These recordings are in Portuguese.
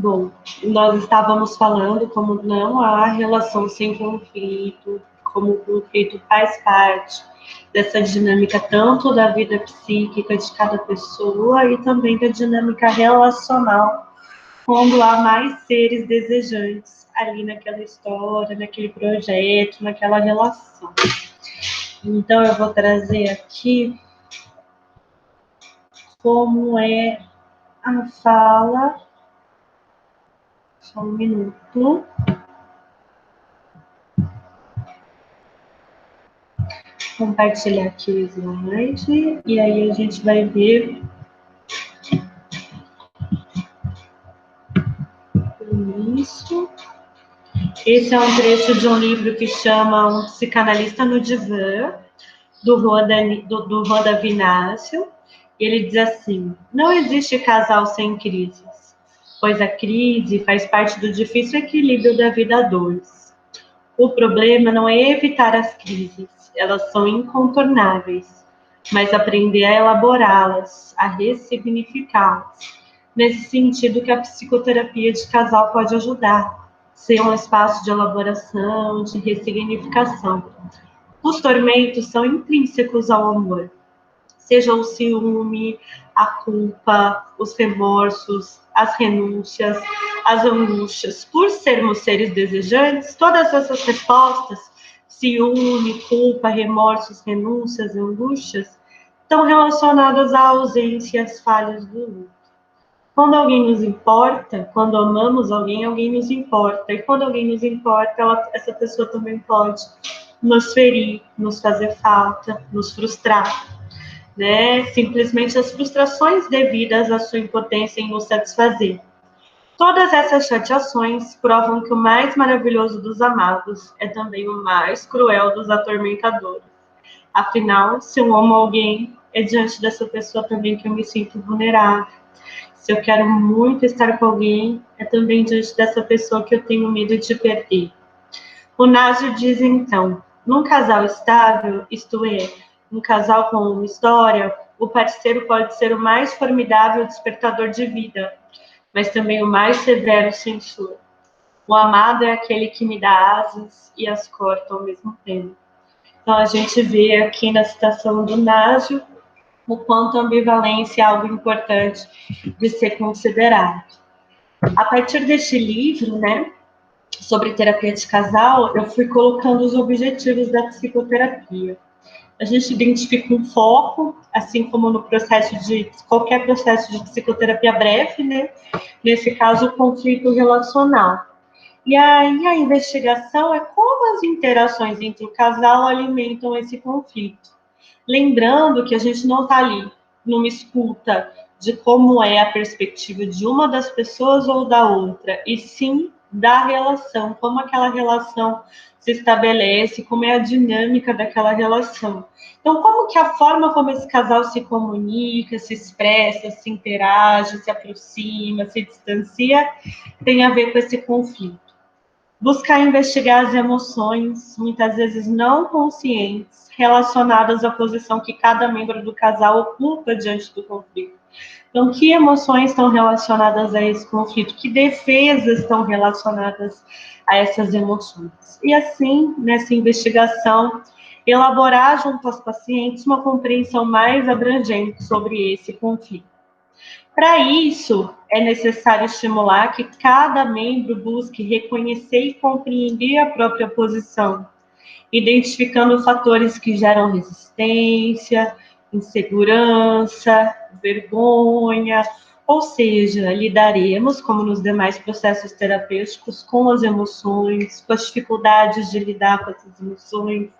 Bom, nós estávamos falando como não há relação sem conflito, como o conflito faz parte dessa dinâmica tanto da vida psíquica de cada pessoa e também da dinâmica relacional, quando há mais seres desejantes ali naquela história, naquele projeto, naquela relação. Então, eu vou trazer aqui como é a fala. Só um minuto. Compartilhar aqui o slide e aí a gente vai ver isso. Esse é um trecho de um livro que chama Um Psicanalista no Divã, do Juan Davi-Inácio. Ele diz assim: não existe casal sem crises, pois a crise faz parte do difícil equilíbrio da vida a dois. O problema não é evitar as crises, elas são incontornáveis, mas aprender a elaborá-las, a ressignificá-las. Nesse sentido que a psicoterapia de casal pode ajudar, ser um espaço de elaboração, de ressignificação. Os tormentos são intrínsecos ao amor, seja o ciúme, a culpa, os remorsos, as renúncias, as angústias. Por sermos seres desejantes, todas essas respostas, ciúme, culpa, remorsos, renúncias, angústias, estão relacionadas à ausência e às falhas do outro. Quando alguém nos importa, quando amamos alguém, alguém nos importa. E quando alguém nos importa, essa pessoa também pode nos ferir, nos fazer falta, nos frustrar. Né? Simplesmente as frustrações devidas à sua impotência em nos satisfazer. Todas essas chateações provam que o mais maravilhoso dos amados é também o mais cruel dos atormentadores. Afinal, se eu amo alguém, é diante dessa pessoa também que eu me sinto vulnerável. Se eu quero muito estar com alguém, é também diante dessa pessoa que eu tenho medo de perder. O Násio diz então, num casal estável, isto é, um casal com uma história, o parceiro pode ser o mais formidável despertador de vida, mas também o mais severo censor. O amado é aquele que me dá asas e as corta ao mesmo tempo. Então, a gente vê aqui na citação do Násio o quanto a ambivalência é algo importante de ser considerado. A partir deste livro, né, sobre terapia de casal, eu fui colocando os objetivos da psicoterapia. A gente identifica um foco, assim como no processo de qualquer processo de psicoterapia breve, né? Nesse caso, o conflito relacional. E aí a investigação é como as interações entre o casal alimentam esse conflito. Lembrando que a gente não está ali numa escuta de como é a perspectiva de uma das pessoas ou da outra, e sim da relação, como aquela relação se estabelece, como é a dinâmica daquela relação. Então, como que a forma como esse casal se comunica, se expressa, se interage, se aproxima, se distancia, tem a ver com esse conflito. Buscar investigar as emoções, muitas vezes não conscientes, relacionadas à posição que cada membro do casal ocupa diante do conflito. Então, que emoções estão relacionadas a esse conflito? Que defesas estão relacionadas a essas emoções? E assim, nessa investigação, elaborar junto aos pacientes uma compreensão mais abrangente sobre esse conflito. Para isso, é necessário estimular que cada membro busque reconhecer e compreender a própria posição, identificando fatores que geram resistência, insegurança, vergonha, ou seja, lidaremos, como nos demais processos terapêuticos, com as emoções, com as dificuldades de lidar com essas emoções,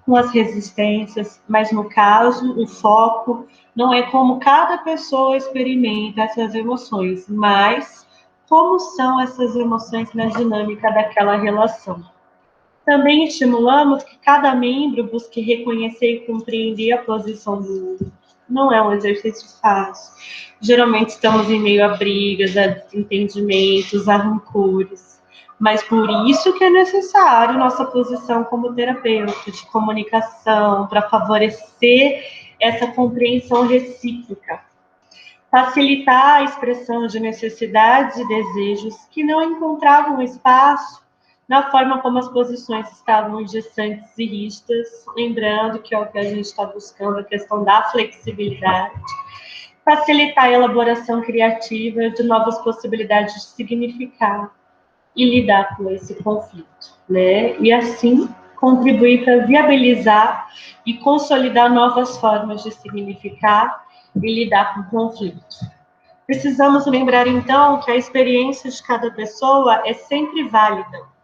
com as resistências, mas no caso, o foco não é como cada pessoa experimenta essas emoções, mas como são essas emoções na dinâmica daquela relação. Também estimulamos que cada membro busque reconhecer e compreender a posição do outro. Não é um exercício fácil. Geralmente estamos em meio a brigas, a desentendimentos, a rancores. Mas por isso que é necessário nossa posição como terapeuta de comunicação, para favorecer essa compreensão recíproca. facilitar a expressão de necessidades e desejos que não encontravam espaço na forma como as posições estavam distantes e rígidas, lembrando que é o que a gente está buscando, a questão da flexibilidade, facilitar a elaboração criativa de novas possibilidades de significar e lidar com esse conflito, né? E assim contribuir para viabilizar e consolidar novas formas de significar e lidar com o conflito. Precisamos lembrar, então, que a experiência de cada pessoa é sempre válida.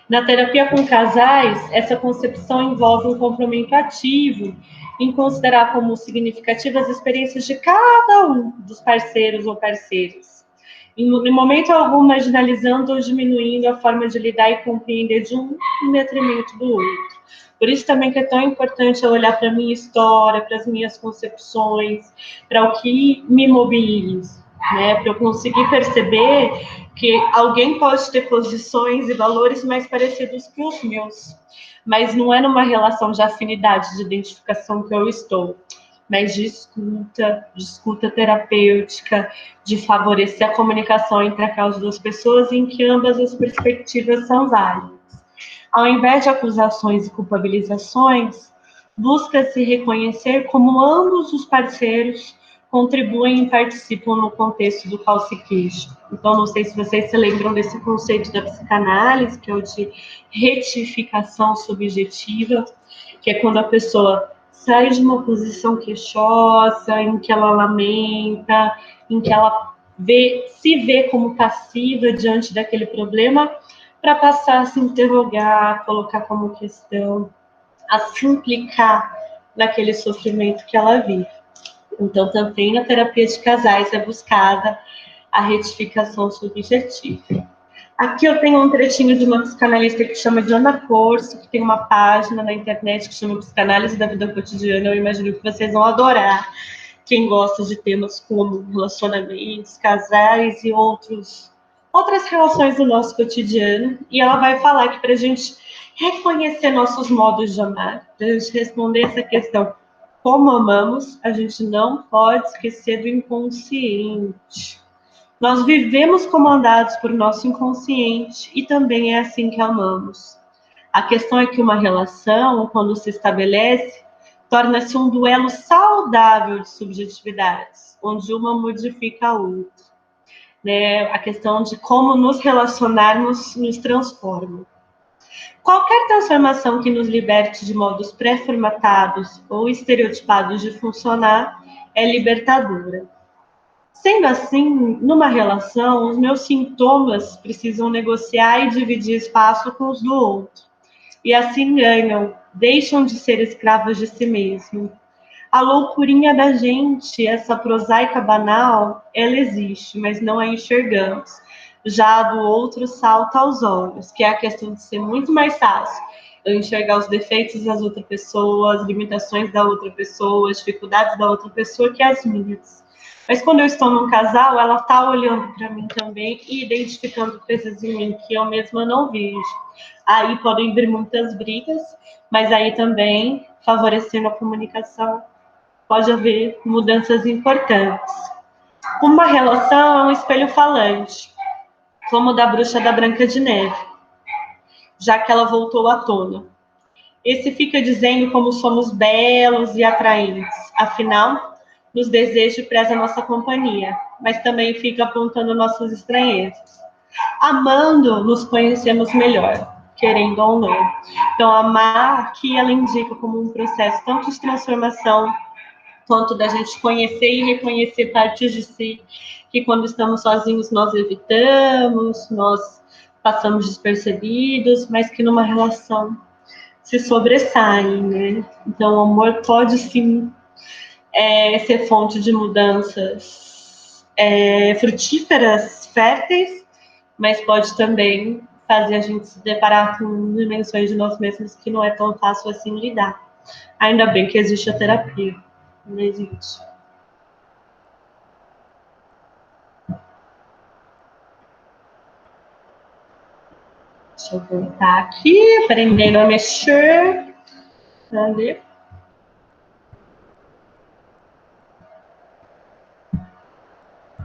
Na terapia com casais, essa concepção envolve um comprometimento ativo em considerar como significativas as experiências de cada um dos parceiros ou parceiras. Em momento algum, marginalizando ou diminuindo a forma de lidar e compreender de um em detrimento do outro. Por isso também que é tão importante eu olhar para a minha história, para as minhas concepções, para o que me mobiliza, né? Para eu conseguir perceber que alguém pode ter posições e valores mais parecidos que os meus, mas não é numa relação de afinidade, de identificação que eu estou, mas de escuta terapêutica, de favorecer a comunicação entre aquelas duas pessoas em que ambas as perspectivas são válidas. Ao invés de acusações e culpabilizações, busca-se reconhecer como ambos os parceiros contribuem e participam no contexto do calciquejo. Então, não sei se vocês se lembram desse conceito da psicanálise, que é o de retificação subjetiva, que é quando a pessoa sai de uma posição queixosa, em que ela lamenta, em que ela se vê como passiva diante daquele problema, para passar a se interrogar, colocar como questão, a se implicar naquele sofrimento que ela vive. Então, também na terapia de casais é buscada a retificação subjetiva. Aqui eu tenho um trechinho de uma psicanalista que chama Diana Corso, que tem uma página na internet que chama Psicanálise da Vida Cotidiana. Eu imagino que vocês vão adorar. Quem gosta de temas como relacionamentos, casais e outras relações do nosso cotidiano. E ela vai falar que para a gente reconhecer nossos modos de amar, para a gente responder essa questão, como amamos, a gente não pode esquecer do inconsciente. Nós vivemos comandados por nosso inconsciente e também é assim que amamos. A questão é que uma relação, quando se estabelece, torna-se um duelo saudável de subjetividades, onde uma modifica a outra. Né? A questão de como nos relacionarmos nos transforma. Qualquer transformação que nos liberte de modos pré-formatados ou estereotipados de funcionar é libertadora. Sendo assim, numa relação, os meus sintomas precisam negociar e dividir espaço com os do outro. E assim ganham, deixam de ser escravos de si mesmo. A loucurinha da gente, essa prosaica banal, ela existe, mas não a enxergamos. Já a do outro salta aos olhos, que é a questão de ser muito mais fácil eu enxergar os defeitos das outras pessoas, as limitações da outra pessoa, as dificuldades da outra pessoa, que as minhas. Mas quando eu estou num casal, ela está olhando para mim também e identificando coisas em mim que eu mesma não vejo. Aí podem vir muitas brigas, mas aí também, favorecendo a comunicação, pode haver mudanças importantes. Uma relação é um espelho falante, como o da bruxa da Branca de Neve, já que ela voltou à tona. Esse fica dizendo como somos belos e atraentes, afinal, nos deseja e preza nossa companhia, mas também fica apontando nossas estranhezas. Amando, nos conhecemos melhor, querendo ou não. Então, amar, que ela indica como um processo tanto de transformação, quanto da gente conhecer e reconhecer partes de si, que quando estamos sozinhos nós evitamos, nós passamos despercebidos, mas que numa relação se sobressaem, né? Então, o amor pode sim ser fonte de mudanças frutíferas, férteis, mas pode também fazer a gente se deparar com dimensões de nós mesmos que não é tão fácil assim lidar. Ainda bem que existe a terapia, não existe. Deixa eu voltar aqui, aprendendo a mexer. Cadê?